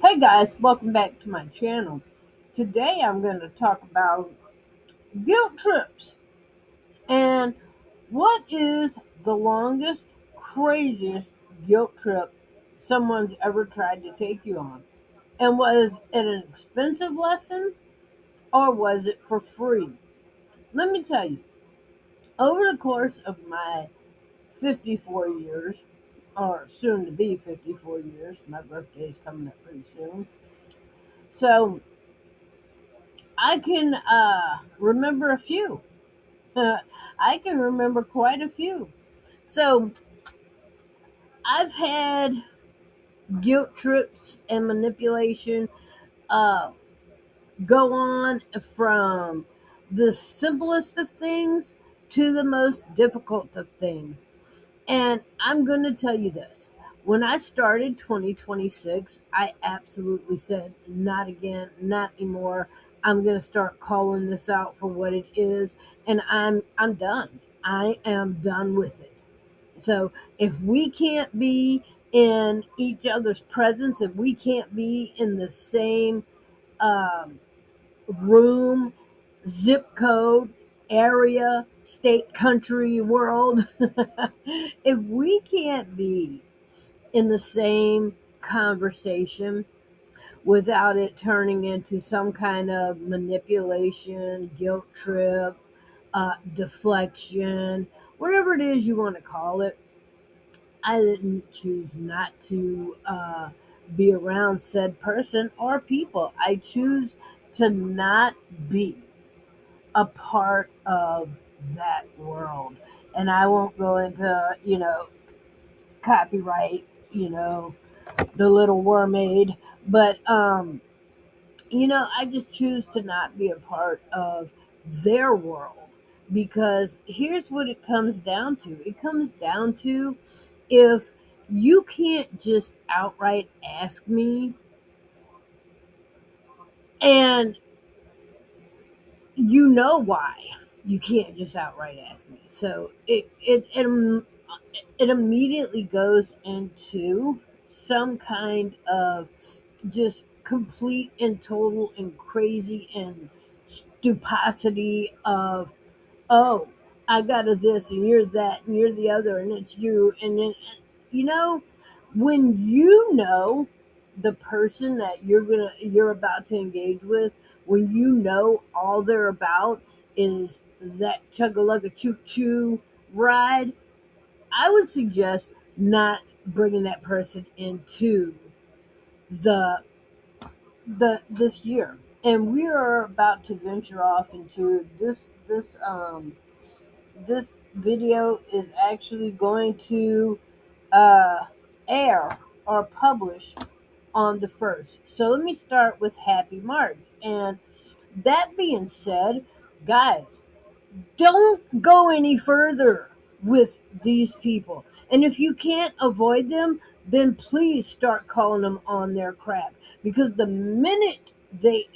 Hey guys, welcome back to my channel. Today I'm going to talk about guilt trips and what is the longest, craziest guilt trip someone's ever tried to take you on. And was it an expensive lesson or was it for free? Let me tell you, over the course of my 54 years, or soon to be 54 years, my birthday is coming up pretty soon. So I can remember a few. I can remember quite a few. So I've had guilt trips and manipulation uh, go on from the simplest of things to the most difficult of things. And I'm going to tell you this. When I started 2026, I absolutely said, not again, not anymore. I'm going to start calling this out for what it is, and I'm done. I am done with it. So if we can't be in each other's presence, if we can't be in the same um, room, zip code, area, state, country, world, if we can't be in the same conversation without it turning into some kind of manipulation, guilt trip, deflection, whatever it is you want to call it, I didn't choose not to be around said person or people. I choose to not be a part of that world. And I won't go into, copyright, the Little Mermaid, but I just choose to not be a part of their world because here's what it comes down to. It comes down to if you can't just outright ask me and you know why you can't just outright ask me. So it immediately goes into some kind of just complete and total and crazy and stupidity of, oh, I got a this and you're that and you're the other and it's you, and then you know when you know the person that you're about to engage with, when you know all they're about is that chugga choo choo ride, I would suggest not bringing that person into the this year. And we are about to venture off into this video is actually going to uh, air or publish on the 1st. So let me start with Happy March. And that being said, guys, don't go any further with these people. And if you can't avoid them, then please start calling them on their crap. Because the minute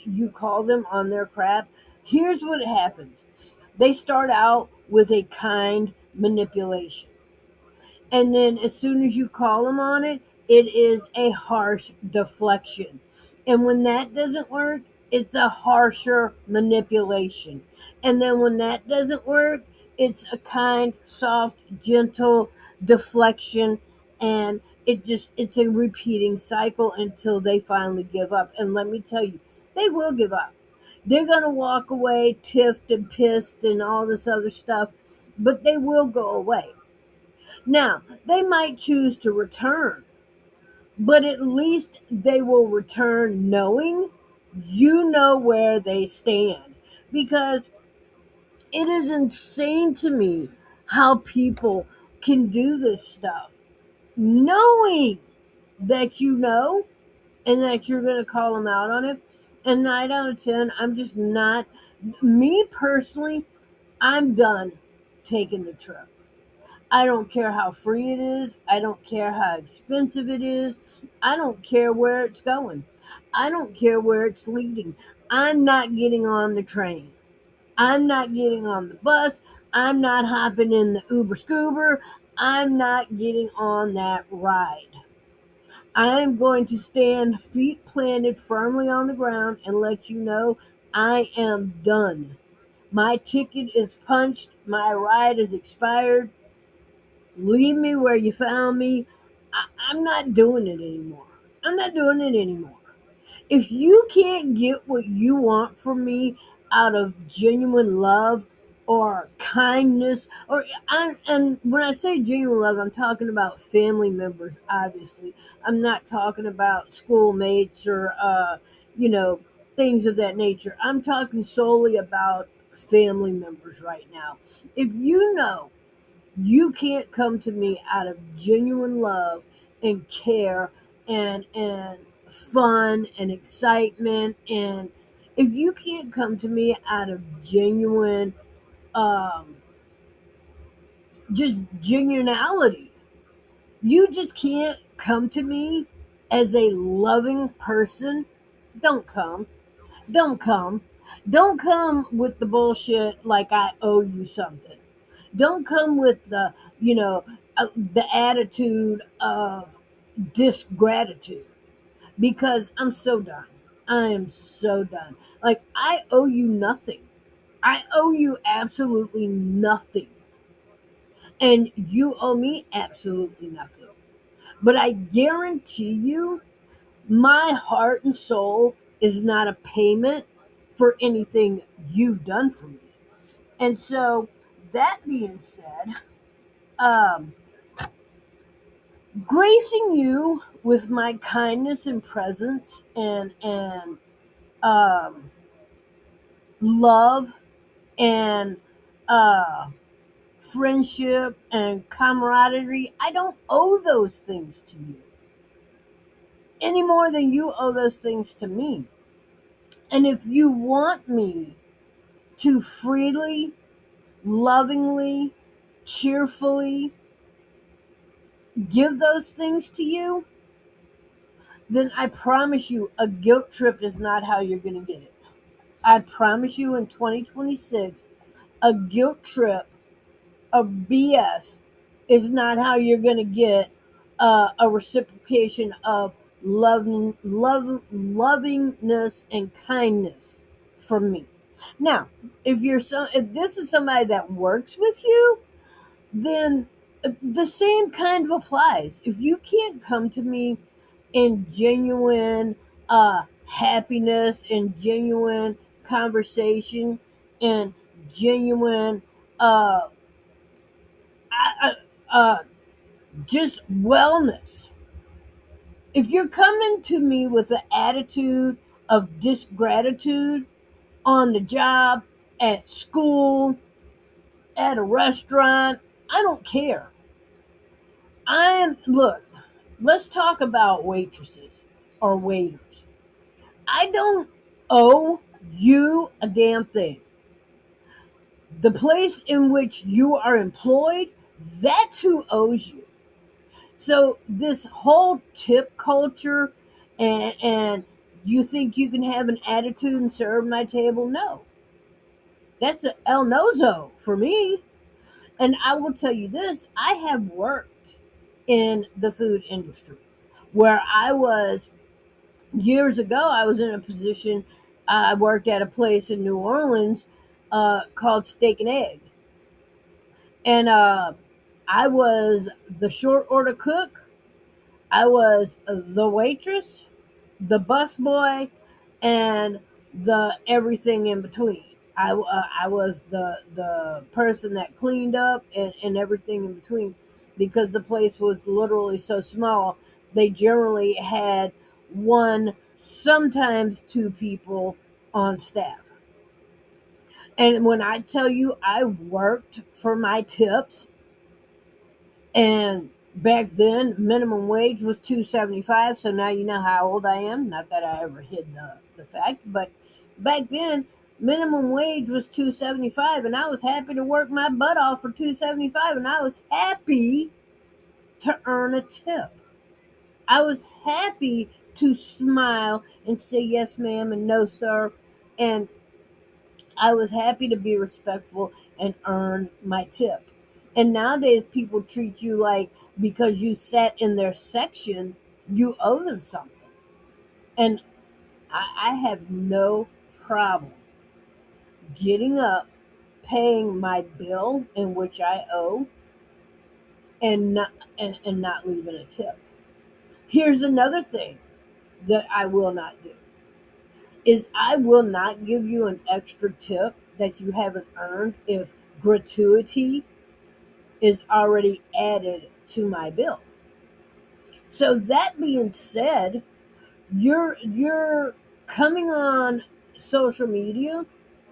you call them on their crap, here's what happens. They start out with a kind manipulation. And then as soon as you call them on it, it is a harsh deflection. And when that doesn't work, it's a harsher manipulation. And then when that doesn't work, it's a kind, soft, gentle deflection. And it's a repeating cycle until they finally give up. And let me tell you, they will give up. They're going to walk away tiffed and pissed and all this other stuff, but they will go away. Now, they might choose to return, but at least they will return knowing you know where they stand. Because it is insane to me how people can do this stuff knowing that you know and that you're going to call them out on it. And 9 out of 10, I'm just not, me personally, I'm done taking the trip. I don't care how free it is. I don't care how expensive it is. I don't care where it's going. I don't care where it's leading. I'm not getting on the train. I'm not getting on the bus. I'm not hopping in the Uber Scoober. I'm not getting on that ride. I'm going to stand feet planted firmly on the ground and let you know I am done. My ticket is punched. My ride is expired. Leave me where you found me. I'm not doing it anymore. I'm not doing it anymore. If you can't get what you want from me out of genuine love or kindness, and when I say genuine love, I'm talking about family members. Obviously, I'm not talking about schoolmates or you know things of that nature. I'm talking solely about family members right now. If you know you can't come to me out of genuine love and care and fun and excitement, and if you can't come to me out of genuine um just genuinity, you just can't come to me as a loving person. Don't come. Don't come. Don't come with the bullshit like I owe you something. Don't come with the attitude of disgratitude, because I'm so done. I am so done. Like, I owe you nothing. I owe you absolutely nothing. And you owe me absolutely nothing. But I guarantee you, my heart and soul is not a payment for anything you've done for me. And so, that being said, um, gracing you with my kindness and presence and um, love and uh, friendship and camaraderie, I don't owe those things to you any more than you owe those things to me. And if you want me to freely, lovingly, cheerfully give those things to you, then I promise you a guilt trip is not how you're going to get it. I promise you in 2026, a guilt trip of BS is not how you're going to get a reciprocation of lovingness and kindness from me. Now, if this is somebody that works with you, then the same kind of applies. If you can't come to me in genuine happiness and genuine conversation and genuine uh, uh, uh, just wellness. If you're coming to me with an attitude of disgratitude on the job, at school, at a restaurant, I don't care. Look, let's talk about waitresses or waiters. I don't owe you a damn thing. The place in which you are employed, that's who owes you. So this whole tip culture and you think you can have an attitude and serve my table? No. That's a El Nozo for me. And I will tell you this, I have worked in the food industry where I was years ago. I was in a position, I worked at a place in New Orleans called Steak and Egg. And I was the short order cook, I was the waitress, the busboy, and the everything in between. I was the person that cleaned up and everything in between, because the place was literally so small. They generally had one, sometimes two people on staff. And when I tell you I worked for my tips, and back then, minimum wage was 2.75. So now you know how old I am. Not that I ever hid the fact, but back then, minimum wage was 2.75, and I was happy to work my butt off for 2.75, and I was happy to earn a tip. I was happy to smile and say yes, ma'am, and no, sir, and I was happy to be respectful and earn my tip. And nowadays, people treat you like, because you sat in their section, You owe them something. And I have no problem getting up, paying my bill in which I owe, and not leaving a tip. Here's another thing that I will not do is I will not give you an extra tip that you haven't earned if gratuity is already added to my bill. So that being said, you're coming on social media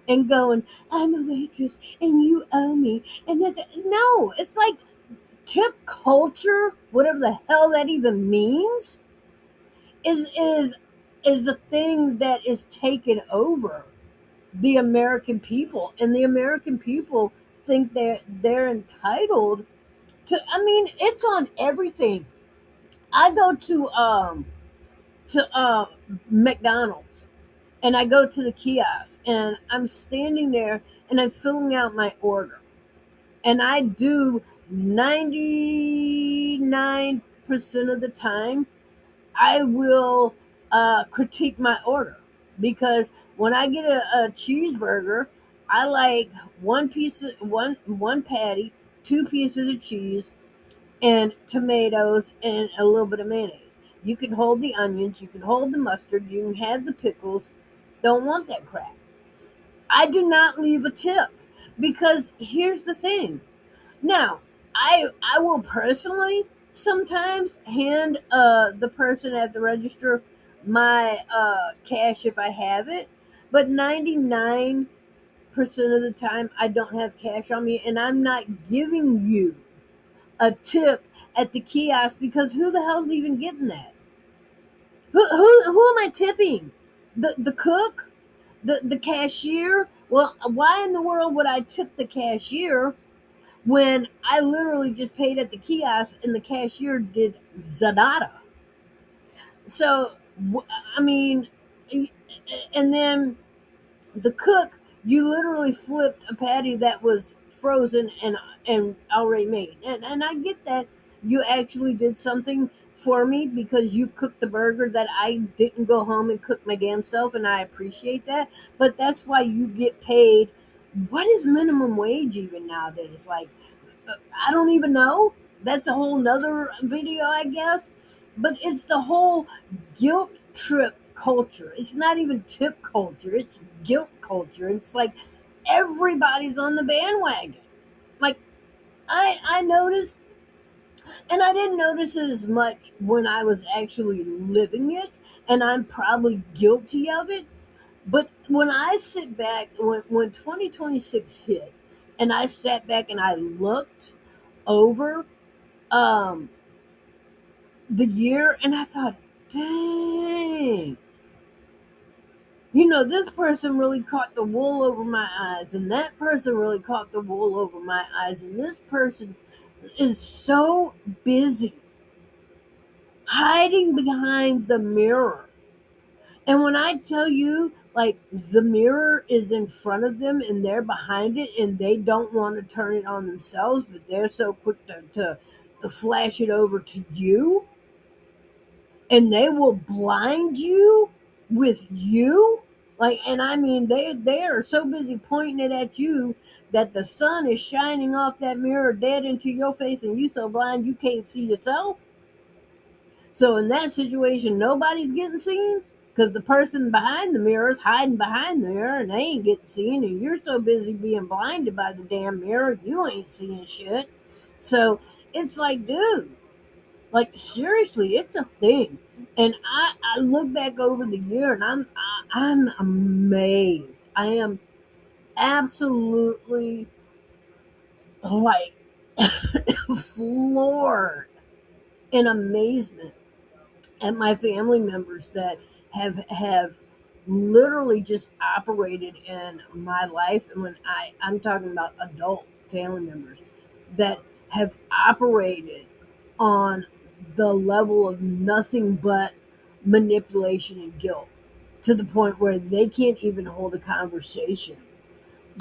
and going, I'm a waitress and you owe me. And that's no, it's like tip culture, whatever the hell that even means, is a thing that is taken over the American people. And the American people think they're entitled to, I mean, it's on everything. I go to McDonald's and I go to the kiosk and I'm standing there and I'm filling out my order. And I do 99% of the time, I will critique my order because when I get a cheeseburger, I like one patty, two pieces of cheese, and tomatoes and a little bit of mayonnaise. You can hold the onions, you can hold the mustard, you can have the pickles. Don't want that crap. I do not leave a tip because here's the thing. Now, I will personally sometimes hand the person at the register my cash if I have it, but 99% of the time I don't have cash on me and I'm not giving you a tip at the kiosk because who the hell's even getting that? Who am I tipping? The cook? The cashier? Well, why in the world would I tip the cashier when I literally just paid at the kiosk and the cashier did Zadata? So, I mean, and then the cook, you literally flipped a patty that was frozen and already made. And I get that you actually did something for me because you cooked the burger that I didn't go home and cook my damn self, and I appreciate that. But that's why you get paid. What is minimum wage even nowadays? Like, I don't even know. That's a whole nother video, I guess. But it's the whole guilt trip culture. It's not even tip culture, it's guilt culture. It's like everybody's on the bandwagon. Like, I noticed, and I didn't notice it as much when I was actually living it, and I'm probably guilty of it. But when I sit back, when 2026 hit, and I sat back and I looked over um, the year, and I thought, dang, this person really caught the wool over my eyes, and that person really caught the wool over my eyes, and this person is so busy hiding behind the mirror. And when I tell you, like, the mirror is in front of them and they're behind it and they don't want to turn it on themselves, but they're so quick to flash it over to you, and they will blind you with you. Like, and I mean, they are so busy pointing it at you that the sun is shining off that mirror dead into your face, and you so blind you can't see yourself. So in that situation, nobody's getting seen because the person behind the mirror is hiding behind the mirror and they ain't getting seen, and you're so busy being blinded by the damn mirror you ain't seeing shit. So it's like, dude, like, seriously, it's a thing. And I look back over the year and I'm amazed. I am absolutely, like, floored in amazement at my family members that have literally just operated in my life. And when I'm talking about adult family members that have operated on the level of nothing but manipulation and guilt, to the point where they can't even hold a conversation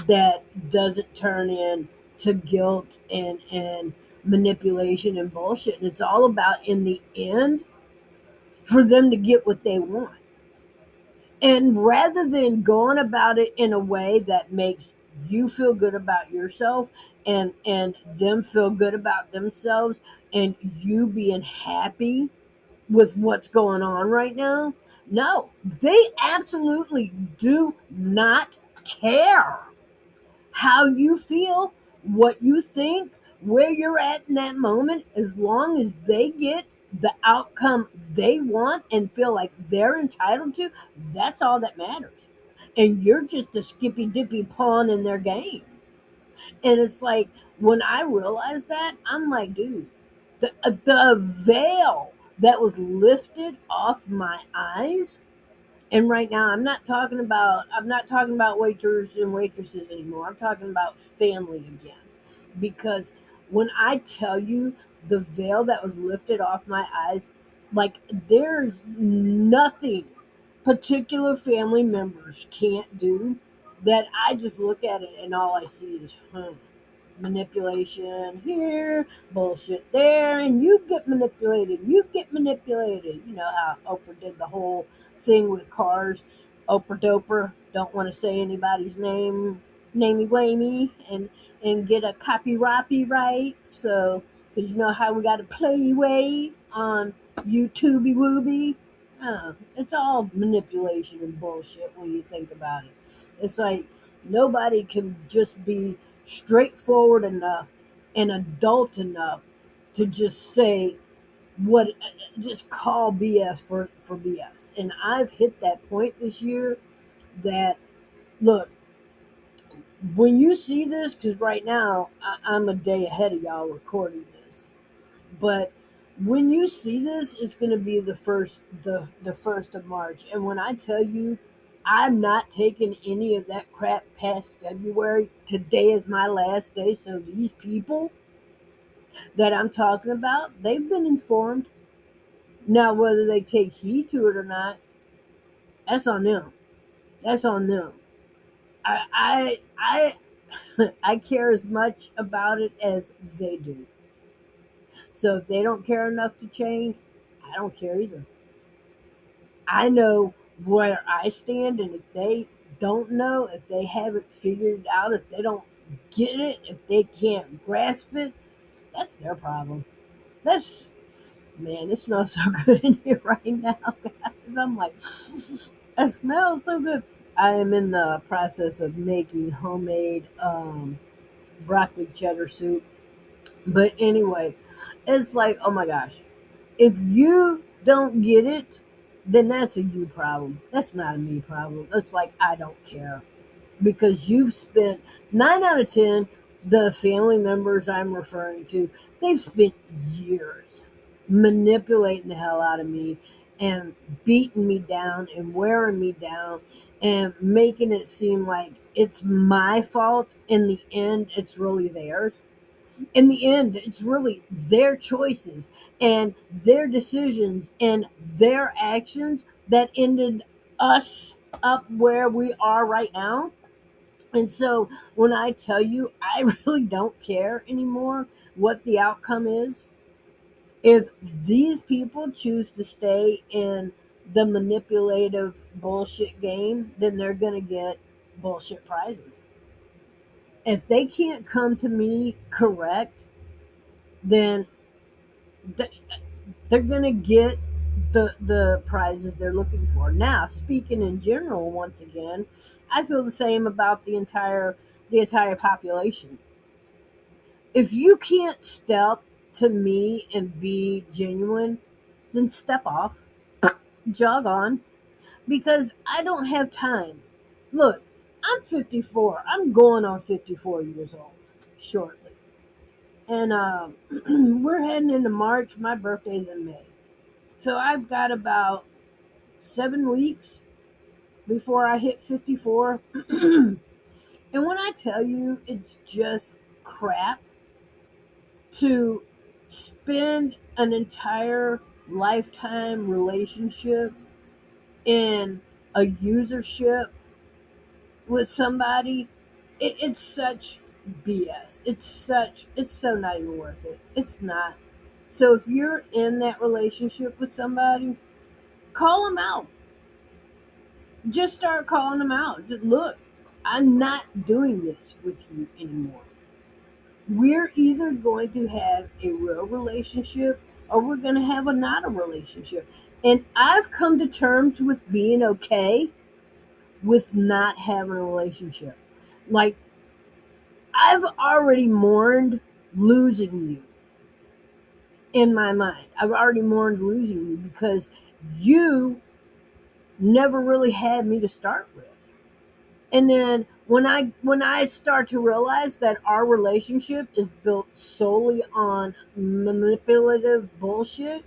that doesn't turn into guilt and manipulation and bullshit. And it's all about, in the end, for them to get what they want. And rather than going about it in a way that makes you feel good about yourself and them feel good about themselves and you being happy with what's going on right now, no, they absolutely do not care how you feel, what you think, where you're at in that moment, as long as they get the outcome they want and feel like they're entitled to, that's all that matters. And you're just a skippy dippy pawn in their game. And it's like, when I realized that, I'm like, dude, the veil that was lifted off my eyes, and right now, I'm not talking about waiters and waitresses anymore. I'm talking about family again. Because when I tell you the veil that was lifted off my eyes, like, there's nothing particular family members can't do, that I just look at it and all I see is, manipulation here, bullshit there, and you get manipulated. You get manipulated. You know how Oprah did the whole thing with cars. Oprah Doper, don't want to say anybody's name, namey wamey, and get a copyright. So, because you know how we got to play weight on YouTubey Wooby. It's all manipulation and bullshit when you think about it. It's like nobody can just be straightforward enough and adult enough to just say what, just call BS for BS. And I've hit that point this year that, look, when you see this, because right now I'm a day ahead of y'all recording this, but when you see this, it's going to be the 1st of March. And when I tell you, I'm not taking any of that crap past February. Today is my last day. So these people that I'm talking about, they've been informed. Now, whether they take heed to it or not, that's on them. That's on them. I care as much about it as they do. So if they don't care enough to change, I don't care either. I know where I stand, and if they don't know, if they haven't figured it out, if they don't get it, if they can't grasp it, that's their problem. That's, man, it smells so good in here right now, guys. I'm like, it smells so good. I am in the process of making homemade broccoli cheddar soup. But anyway, it's like, oh my gosh, if you don't get it, then that's a you problem. That's not a me problem. It's like, I don't care. Because you've spent 9 out of 10, the family members I'm referring to, they've spent years manipulating the hell out of me and beating me down and wearing me down and making it seem like it's my fault. In the end, it's really theirs. In the end, it's really their choices and their decisions and their actions that ended us up where we are right now. And so when I tell you, I really don't care anymore what the outcome is. If these people choose to stay in the manipulative bullshit game, then they're going to get bullshit prizes. If they can't come to me correct, then th- they're going to get the prizes they're looking for. Now, speaking in general, once again, I feel the same about the entire population. If you can't step to me and be genuine, then step off, jog on, because I don't have time. Look, I'm 54. I'm going on 54 years old shortly. And we're heading into March. My birthday's in May. So I've got about 7 weeks before I hit 54. And when I tell you, it's just crap to spend an entire lifetime relationship in a usership with somebody. It's such BS. It's so not even worth it. It's not. So if you're in that relationship with somebody, Call them out. Just start calling them out. Just look, I'm not doing this with you anymore. We're either going to have a real relationship or we're going to have a not a relationship. And I've come to terms with being okay with not having a relationship. Like, I've already mourned losing you in my mind. I've already mourned losing you because you never really had me to start with. And then when I start to realize that our relationship is built solely on manipulative bullshit,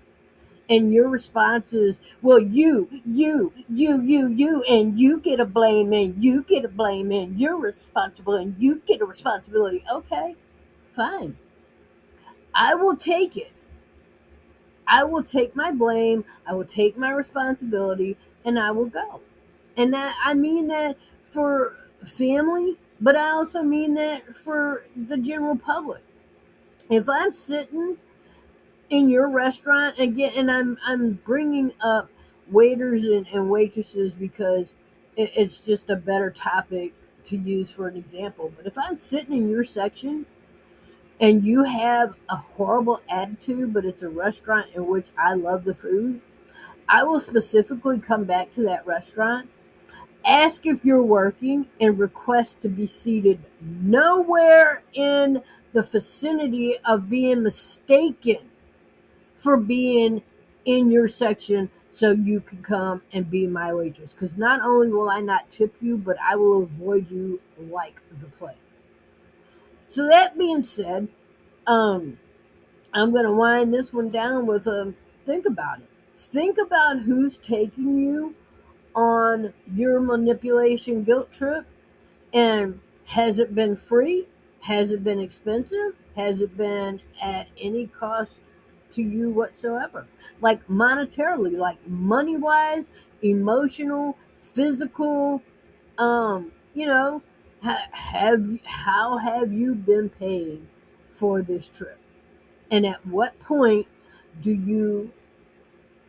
and your response is, well, you, and you get a blame, and you get a blame, and you're responsible, and you get a responsibility. Okay, fine. I will take it. I will take my blame, I will take my responsibility, and I will go. And that I mean that for family, but I also mean that for the general public. If I'm sitting in your restaurant again, and I'm bringing up waiters and waitresses because it's just a better topic to use for an example. But if I'm sitting in your section and you have a horrible attitude, but it's a restaurant in which I love the food, I will specifically come back to that restaurant, ask if you're working, and request to be seated nowhere in the vicinity of being mistaken for being in your section so you can come and be my waitress. Because not only will I not tip you, but I will avoid you like the plague. So that being said, um, I'm going to wind this one down with a think about it. Think about who's taking you on your manipulation guilt trip, and has it been free? Has it been expensive? Has it been at any cost to you whatsoever? Like monetarily, like money wise, emotional, physical, you know, how have you been paid for this trip? And at what point do you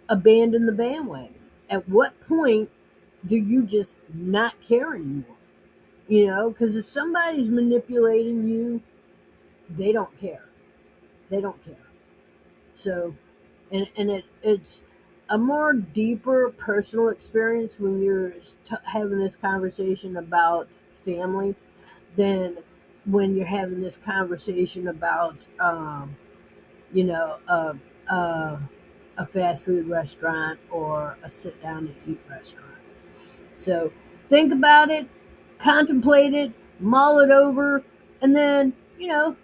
abandon the bandwagon? At what point do you just not care anymore? Because if somebody's manipulating you, they don't care. They don't care. So, and it's a more deeper personal experience when you're having this conversation about family than when you're having this conversation about, you know, uh, a fast food restaurant or a sit down and eat restaurant. So think about it, contemplate it, mull it over, and then,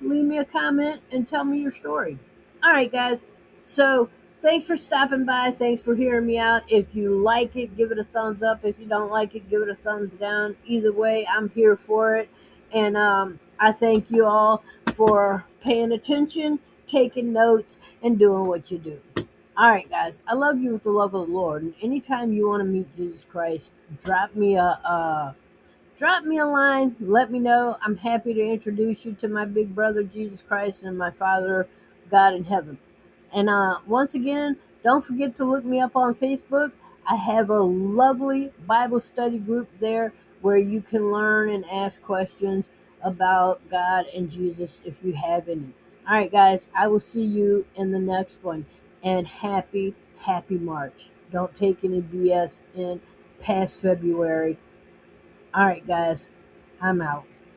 leave me a comment and tell me your story. All right, guys. So thanks for stopping by. Thanks for hearing me out. If you like it, give it a thumbs up. If you don't like it, give it a thumbs down. Either way, I'm here for it. And I thank you all for paying attention, taking notes, and doing what you do. All right, guys. I love you with the love of the Lord. And anytime you want to meet Jesus Christ, drop me a line. Let me know. I'm happy to introduce you to my big brother Jesus Christ and my Father God in heaven. And once again, don't forget to look me up on Facebook. I have a lovely Bible study group there where you can learn and ask questions about God and Jesus if you have any. All right, guys, I will see you in the next one. And happy March. Don't take any BS in past February. All right, guys, I'm out.